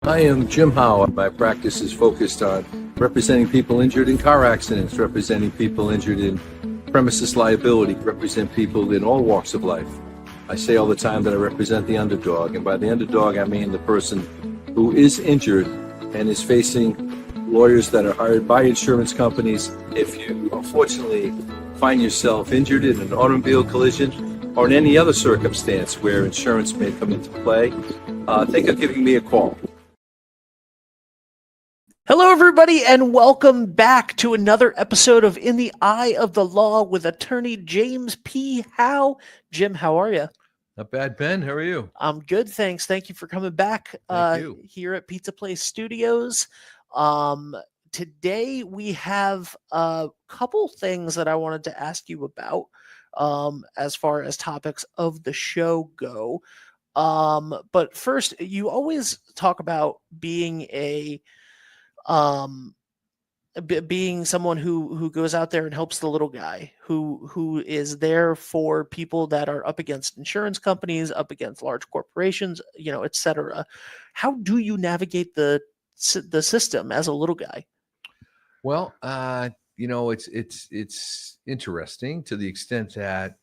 I am Jim Howe. My practice is focused on representing people injured in car accidents, representing people injured in premises liability, represent people in all walks of life. I say all the time that I represent the underdog, and by the underdog I mean the person who is injured and is facing lawyers that are hired by insurance companies. If you unfortunately find yourself injured in an automobile collision or in any other circumstance where insurance may come into play, think of giving me a call. Hello, everybody, and welcome back to another episode of In the Eye of the Law with Attorney James P. Howe. Jim, how are you? Not bad, Ben. How are you? I'm good, thanks. Thank you for coming back Thank you. here at Pizza Place Studios. Today we have a couple things that I wanted to ask you about as far as topics of the show go. But first, you always talk about being being someone who goes out there and helps the little guy, who is there for people that are up against insurance companies, up against large corporations, etc. How do you navigate the system as a little guy? Well, it's interesting to the extent that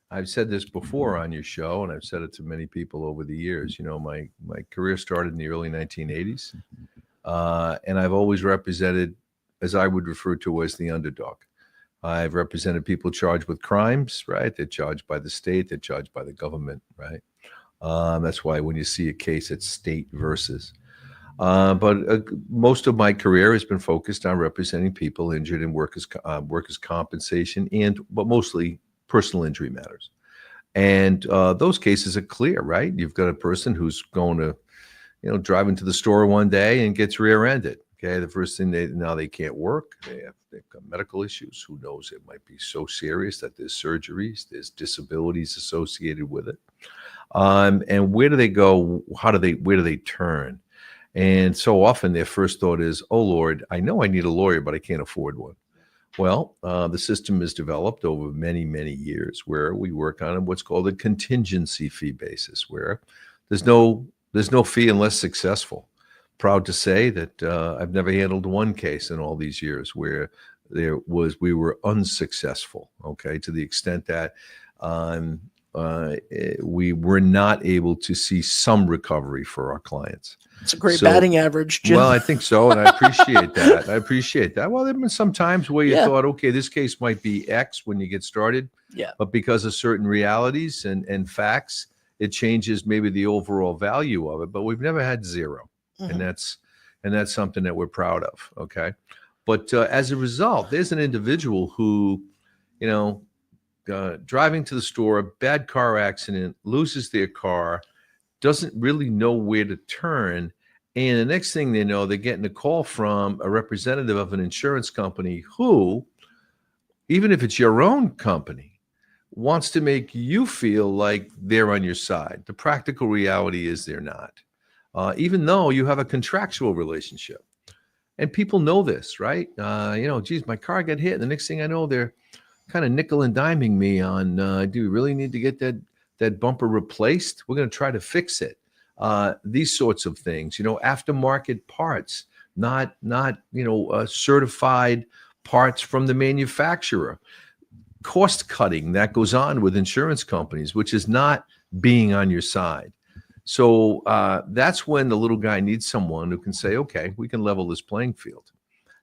I've said this before on your show, and I've said it to many people over the years. My career started in the early 1980s. And I've always represented, as I would refer to as the underdog. I've represented people charged with crimes, right? They're charged by the state, they're charged by the government, right? That's why when you see a case, it's state versus. But most of my career has been focused on representing people injured in workers' compensation but mostly personal injury matters. And those cases are clear, right? You've got a person who's going to driving to the store one day and gets rear-ended. Okay, the first thing they can't work. They've got medical issues. Who knows? It might be so serious that there's surgeries, there's disabilities associated with it. And where do they go? Where do they turn? And so often their first thought is, "Oh Lord, I know I need a lawyer, but I can't afford one." Well, the system is developed over many, many years where we work on what's called a contingency fee basis, where there's no fee unless successful. Proud to say that I've never handled one case in all these years where we were unsuccessful, okay, to the extent that we were not able to see some recovery for our clients. It's a great batting average, Jim. Well, I think so, and I appreciate that. Well, there have been some times where you thought, okay, this case might be X when you get started, but because of certain realities and facts, it changes maybe the overall value of it, but we've never had zero. Mm-hmm. And that's something that we're proud of. Okay. But as a result, there's an individual who, driving to the store, a bad car accident, loses their car, doesn't really know where to turn. And the next thing they know, they're getting a call from a representative of an insurance company who, even if it's your own company, wants to make you feel like they're on your side. The practical reality is they're not, even though you have a contractual relationship. And people know this, right? Geez, my car got hit. And the next thing I know, they're kind of nickel and diming me on, do we really need to get that bumper replaced? We're going to try to fix it. These sorts of things, aftermarket parts, not certified parts from the manufacturer. Cost cutting that goes on with insurance companies, which is not being on your side. So that's when the little guy needs someone who can say, okay, we can level this playing field.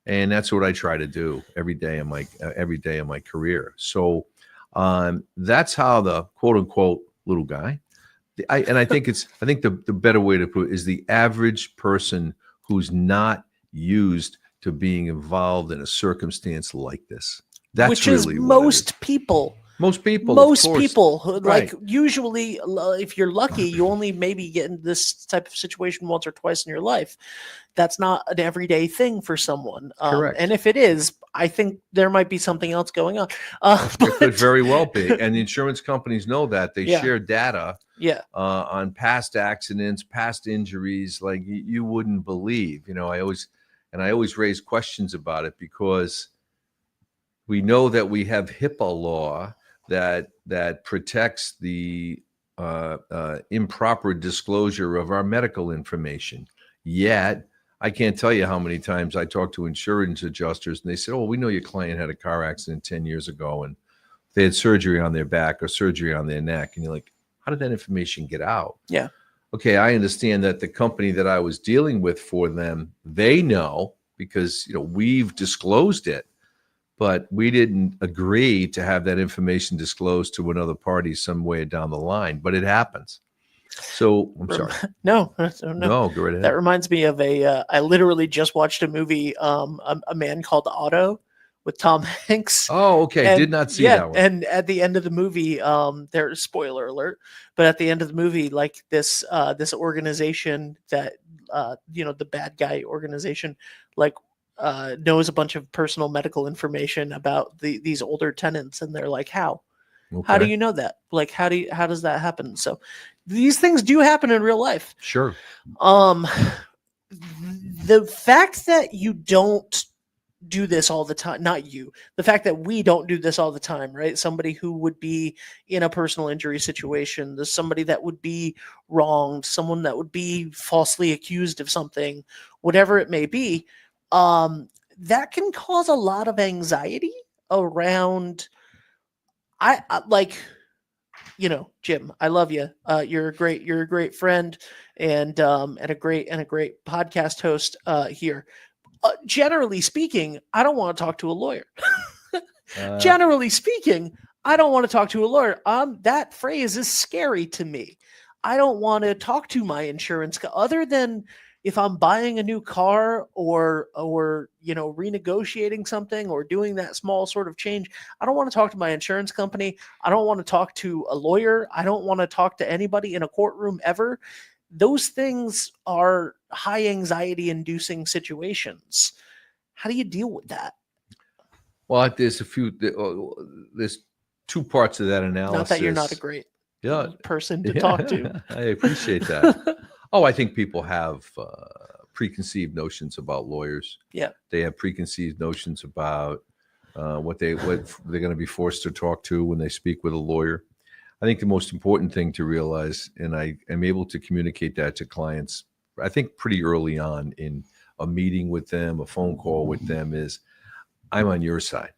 And that's what I try to do every day in my career. So that's how the quote unquote little guy, I think the better way to put it is the average person who's not used to being involved in a circumstance like this. That's which really is most people. Most people, like usually, if you're lucky, you only maybe get in this type of situation once or twice in your life. That's not an everyday thing for someone. Correct. And if it is, I think there might be something else going on. It could very well be. And the insurance companies know that. They share data on past accidents, past injuries, like you wouldn't believe. I always raise questions about it because we know that we have HIPAA law that protects the improper disclosure of our medical information. Yet, I can't tell you how many times I talked to insurance adjusters and they said, "Oh, we know your client had a car accident 10 years ago and they had surgery on their back or surgery on their neck." And you're like, how did that information get out? Yeah. Okay, I understand that the company that I was dealing with for them, they know because we've disclosed it, but we didn't agree to have that information disclosed to another party somewhere down the line. But it happens. So I'm sorry. No. No, go right ahead. That reminds me of I literally just watched a movie, a Man Called Otto with Tom Hanks. Oh, okay. And, Did not see that one. And at the end of the movie, there's spoiler alert, but at the end of the movie, like this organization that, the bad guy organization, like, knows a bunch of personal medical information about these older tenants. And they're like, how do Okay. you know that? Like, how does that happen? So these things do happen in real life. Sure. The fact that you don't do this all the time, not you, the fact that we don't do this all the time, right? Somebody who would be in a personal injury situation, there's somebody that would be wronged, someone that would be falsely accused of something, whatever it may be, that can cause a lot of anxiety around. I like, Jim, I love you. You're a great friend and a great podcast host here. Generally speaking, I don't want to talk to a lawyer. Generally speaking, I don't want to talk to a lawyer. That phrase is scary to me. I don't want to talk to my insurance other than if I'm buying a new car or renegotiating something or doing that small sort of change. I don't want to talk to my insurance company. I don't want to talk to a lawyer. I don't want to talk to anybody in a courtroom ever. Those things are high anxiety inducing situations. How do you deal with that? Well, there's two parts of that analysis. Not that you're not a great person to talk to. I appreciate that. Oh, I think people have preconceived notions about lawyers. Yeah. They have preconceived notions about what they're going to be forced to talk to when they speak with a lawyer. I think the most important thing to realize, and I am able to communicate that to clients, I think pretty early on in a meeting with them, a phone call with them, is I'm on your side.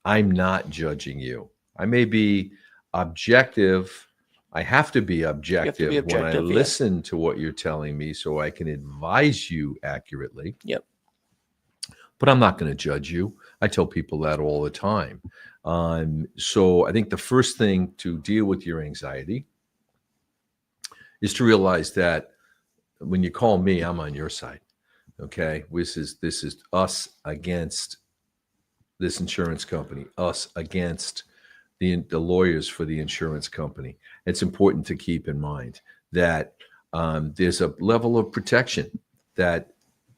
I'm not judging you. I may be objective. I have to be objective, when I listen to what you're telling me so I can advise you accurately. Yep. But I'm not going to judge you. I tell people that all the time. So I think the first thing to deal with your anxiety is to realize that when you call me, I'm on your side. Okay. This is us against this insurance company, us against the lawyers for the insurance company. It's important to keep in mind that there's a level of protection that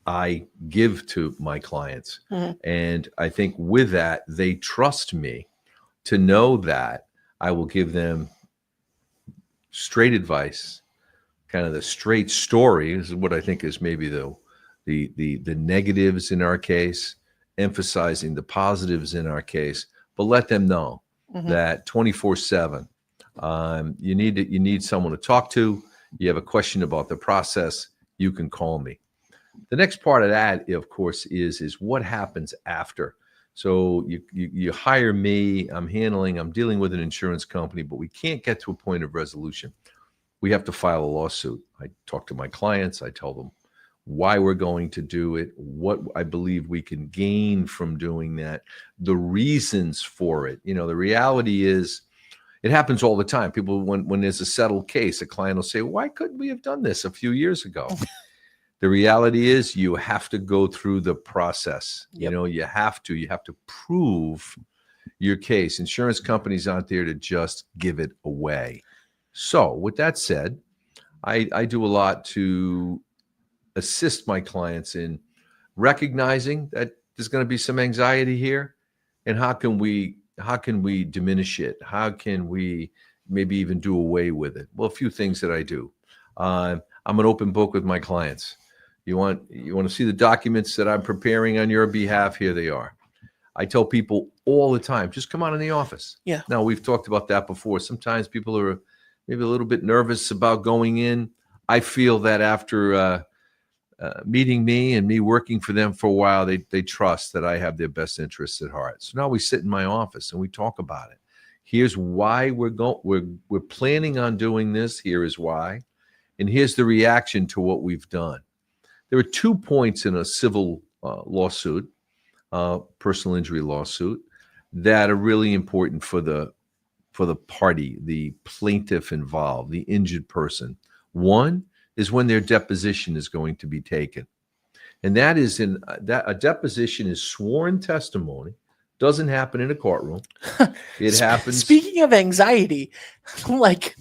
I give to my clients. Mm-hmm. And I think with that, they trust me to know that I will give them straight advice, kind of the straight story. This is what I think is maybe the negatives in our case, emphasizing the positives in our case, but let them know that 24/7, you need someone to talk to. You have a question about the process, you can call me. The next part of that, of course, is what happens after. So you hire me, I'm dealing with an insurance company, but we can't get to a point of resolution. We have to file a lawsuit. I talk to my clients, I tell them why we're going to do it, what I believe we can gain from doing that, the reasons for it. The reality is it happens all the time. People, when there's a settled case, a client will say, why couldn't we have done this a few years ago? The reality is you have to go through the process. Yep. You have to prove your case. Insurance companies aren't there to just give it away. So with that said, I do a lot to assist my clients in recognizing that there's going to be some anxiety here, and how can we diminish it? How can we maybe even do away with it? Well, a few things that I do. I'm an open book with my clients. You want to see the documents that I'm preparing on your behalf? Here they are. I tell people all the time, just come on in the office. Yeah. Now, we've talked about that before. Sometimes people are maybe a little bit nervous about going in. I feel that after meeting me and me working for them for a while, they trust that I have their best interests at heart. So now we sit in my office and we talk about it. Here's why we're planning on doing this. Here is why. And here's the reaction to what we've done. There are 2 points in a civil lawsuit, personal injury lawsuit, that are really important for the party, the plaintiff involved, the injured person. One is when their deposition is going to be taken. And that is a deposition is sworn testimony. Doesn't happen in a courtroom. It happens. Speaking of anxiety, like,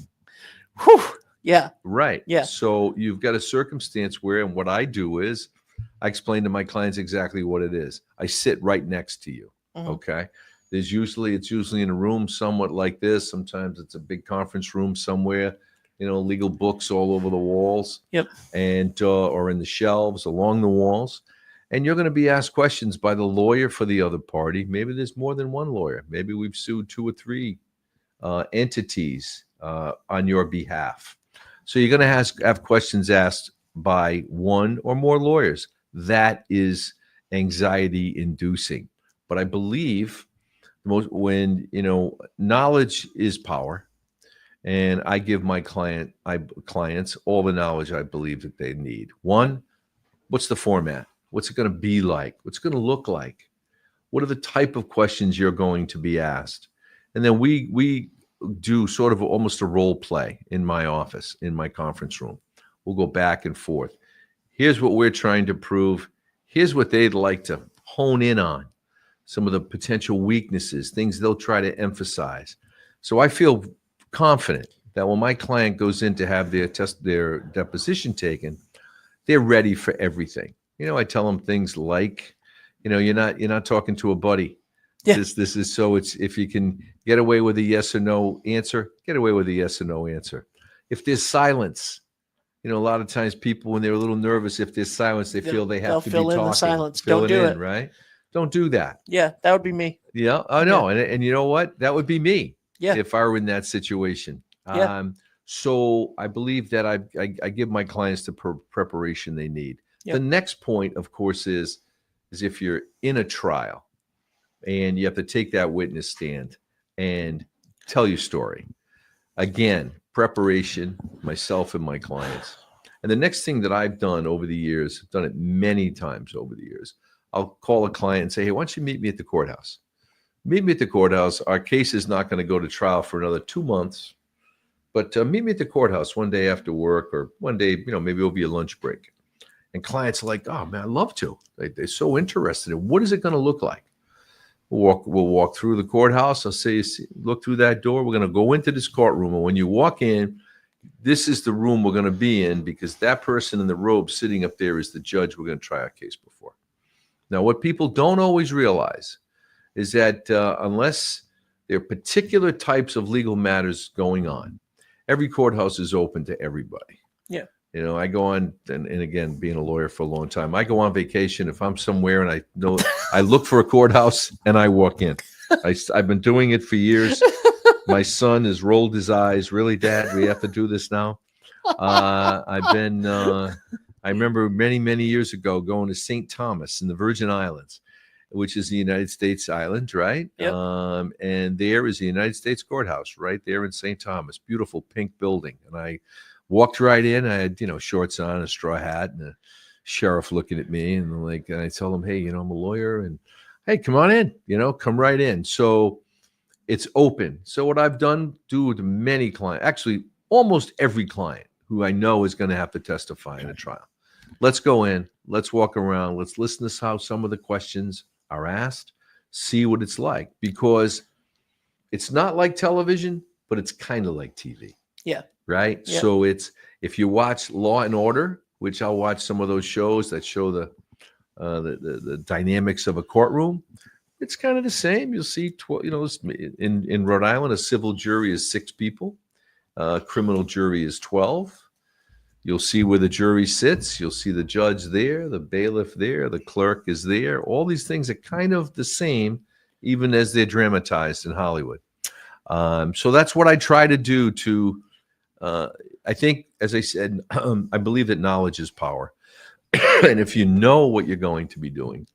whew, yeah. Right. Yeah. So you've got a circumstance where, and what I do is I explain to my clients exactly what it is. I sit right next to you. Mhm. Okay. It's usually in a room somewhat like this. Sometimes it's a big conference room somewhere, legal books all over the walls. Yep. And, or in the shelves along the walls. And you're going to be asked questions by the lawyer for the other party. Maybe there's more than one lawyer. Maybe we've sued 2 or 3 entities on your behalf. So you're going to have questions asked by 1 or more lawyers. That is anxiety inducing. But I believe when knowledge is power, and I give my clients all the knowledge I believe that they need. 1, what's the format? What's it going to be like? What's it going to look like? What are the type of questions you're going to be asked? And then we do sort of almost a role play in my office, in my conference room. We'll go back and forth. Here's what we're trying to prove. Here's what they'd like to hone in on. Some of the potential weaknesses, things they'll try to emphasize. So I feel confident that when my client goes in to have their deposition taken, they're ready for everything. I tell them things like, you're not talking to a buddy. Yeah. This is so it's if you can get away with a yes or no answer, get away with a yes or no answer. If there's silence, a lot of times people, when they're a little nervous, if there's silence, they feel they have to be fill in talking. the silence. Fill Don't do it. right? Don't do that. Yeah, that would be me. Yeah, I know. And you know what? That would be me. Yeah. If I were in that situation. Yeah. So I believe that I give my clients the preparation they need. Yeah. The next point, of course, is if you're in a trial and you have to take that witness stand and tell your story. Again, preparation, myself and my clients. And the next thing that I've done over the years, I've done it many times over the years, I'll call a client and say, hey, why don't you meet me at the courthouse? Meet me at the courthouse. Our case is not going to go to trial for another 2 months, but meet me at the courthouse one day after work, or one day, maybe it'll be a lunch break. And clients are like, oh man, I'd love to. They're so interested in what is it going to look like. We'll walk through the courthouse. I'll say, look through that door. We're going to go into this courtroom. And when you walk in, this is the room we're going to be in, because that person in the robe sitting up there is the judge we're going to try our case before. Now, what people don't always realize is that unless there are particular types of legal matters going on, every courthouse is open to everybody. Yeah. I go on, and again, being a lawyer for a long time, I go on vacation. If I'm somewhere and I know, I look for a courthouse and I walk in. I've been doing it for years. My son has rolled his eyes. Really, Dad, we have to do this now. I remember many, many years ago going to St. Thomas in the Virgin Islands, which is the United States island, right? Yep. And there is the United States courthouse right there in St. Thomas, beautiful pink building. And I walked right in. I had, shorts on, a straw hat, and a sheriff looking at me, and I told him, hey, I'm a lawyer, and hey, come on in, come right in. So it's open. So what I've done, do to many clients, actually almost every client who I know is going to have to testify in a trial. Let's go in, let's walk around, let's listen to how some of the questions are asked, see what it's like, because it's not like television, but it's kind of like TV. Yeah. Right. Yeah. So if you watch Law and Order, which I'll watch some of those shows that show the dynamics of a courtroom, it's kind of the same. You'll see, in Rhode Island, a civil jury is 6 people, criminal jury is 12. You'll see where the jury sits. You'll see the judge there, the bailiff there, the clerk is there. All these things are kind of the same, even as they're dramatized in Hollywood. So that's what I try to do to, I think, as I said, I believe that knowledge is power. And if you know what you're going to be doing,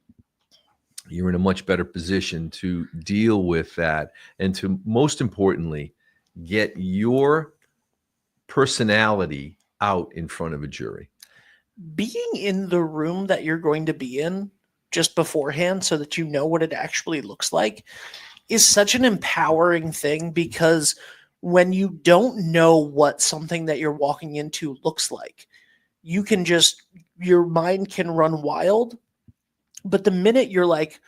you're in a much better position to deal with that and to, most importantly, get your personality out in front of a jury. Being in the room that you're going to be in just beforehand so that you know what it actually looks like is such an empowering thing, because when you don't know what something that you're walking into looks like, you can just, your mind can run wild. But the minute you're like,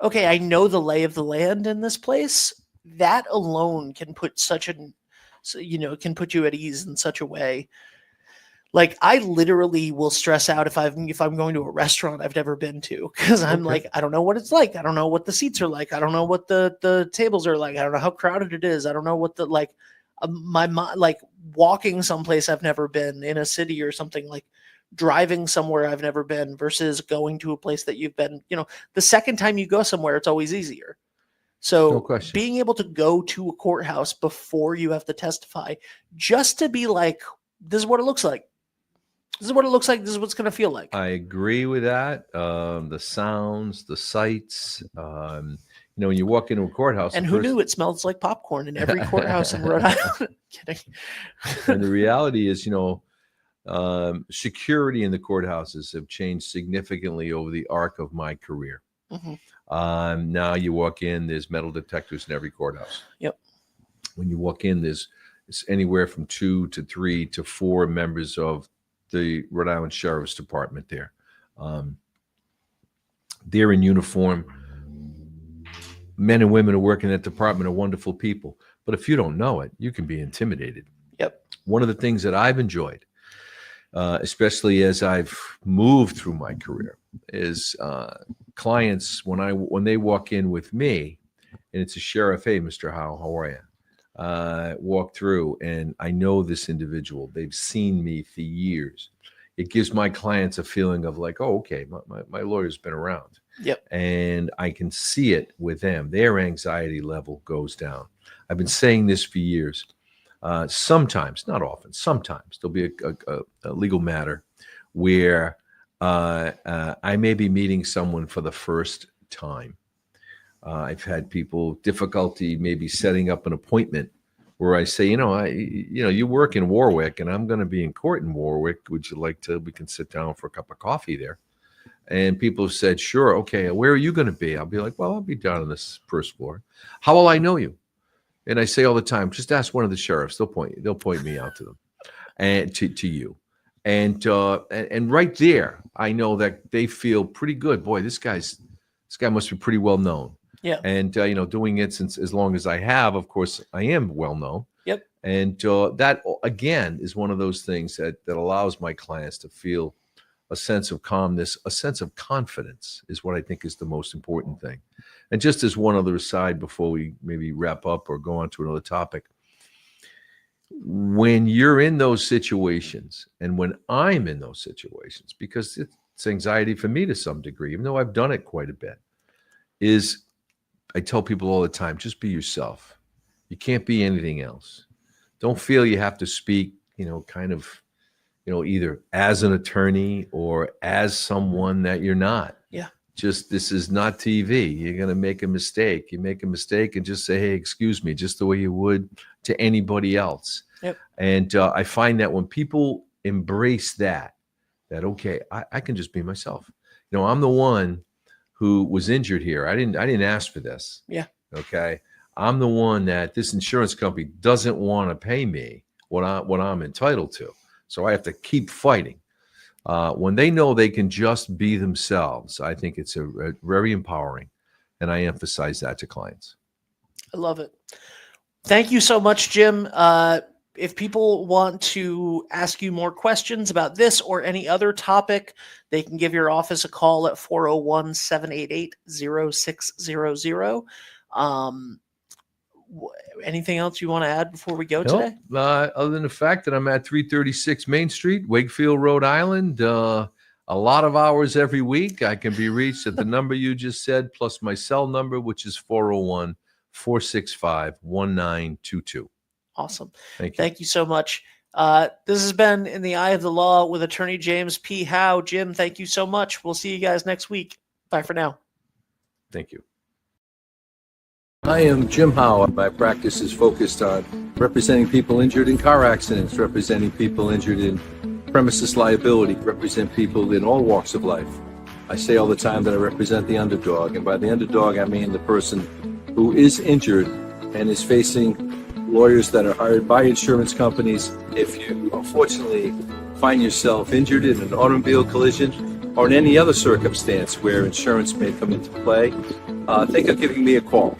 okay, I know the lay of the land in this place, that alone can put can put you at ease in such a way. Like, I literally will stress out if I'm going to a restaurant I've never been to, because I'm Okay. like, I don't know what it's like. I don't know what the seats are like. I don't know what the tables are like. I don't know how crowded it is. I don't know what the my mind, like walking someplace I've never been in a city or something, like driving somewhere I've never been versus going to a place that you've been. The second time you go somewhere, it's always easier. No So question. being able to go to a courthouse before you have to testify, just to be like, this is what it looks like. This is what it looks like. This is what it's going to feel like. I agree with that. The sounds, the sights. When you walk into a courthouse, And who knew it smells like popcorn in every courthouse in Rhode Island? Kidding. And the reality is, security in the courthouses have changed significantly over the arc of my career. Mhm. Now you walk in, there's metal detectors in every courthouse. Yep. When you walk in, it's anywhere from 2 to 3 to 4 members of the Rhode Island Sheriff's Department there. They're in uniform. Men and women who work in that department are wonderful people. But if you don't know it, you can be intimidated. Yep. One of the things that I've enjoyed, especially as I've moved through my career, is clients, when they walk in with me, and it's a sheriff, hey, Mr. Howe, how are you? Walk through, and I know this individual. They've seen me for years. It gives my clients a feeling of like, oh, okay, my lawyer's been around. Yep. And I can see it with them. Their anxiety level goes down. I've been saying this for years. Sometimes, not often, sometimes there'll be a legal matter where I may be meeting someone for the first time. I've had people difficulty maybe setting up an appointment where I say, you work in Warwick and I'm going to be in court in Warwick. Would you like we can sit down for a cup of coffee there? And people have said, sure. Okay. Where are you going to be? I'll be like, well, I'll be down on this first floor. How will I know you? And I say all the time, just ask one of the sheriffs. They'll point me out to them and to you. And right there, I know that they feel pretty good. Boy, this guy must be pretty well known. Yeah. And doing it since as long as I have, of course, I am well known. Yep. And that again is one of those things that allows my clients to feel a sense of calmness, a sense of confidence is what I think is the most important thing. And just as one other aside before we maybe wrap up or go on to another topic, when you're in those situations and when I'm in those situations, because it's anxiety for me to some degree, even though I've done it quite a bit, is I tell people all the time, just be yourself. You can't be anything else. Don't feel you have to speak, kind of, either as an attorney or as someone that you're not. Yeah. Just, this is not TV. You're going to make a mistake. You make a mistake and just say, hey, excuse me, just the way you would to anybody else. Yep. And I find that when people embrace that okay, I can just be myself. I'm the one who was injured here. I didn't ask for this. Yeah. Okay. I'm the one that this insurance company doesn't want to pay me what I'm entitled to. So I have to keep fighting. When they know they can just be themselves, I think it's a very empowering. And I emphasize that to clients. I love it. Thank you so much, Jim. If people want to ask you more questions about this or any other topic, they can give your office a call at 401-788-0600. Anything else you want to add before we go today? Other than the fact that I'm at 336 Main Street, Wakefield, Rhode Island, a lot of hours every week. I can be reached at the number you just said, plus my cell number, which is 401-465-1922. Awesome. Thank you. Thank you so much. This has been In the Eye of the Law with Attorney James P. Howe. Jim, thank you so much. We'll see you guys next week. Bye for now. Thank you. I am Jim Howe. My practice is focused on representing people injured in car accidents, representing people injured in premises liability, represent people in all walks of life. I say all the time that I represent the underdog, and by the underdog I mean the person who is injured and is facing lawyers that are hired by insurance companies. If you unfortunately find yourself injured in an automobile collision or in any other circumstance where insurance may come into play, think of giving me a call.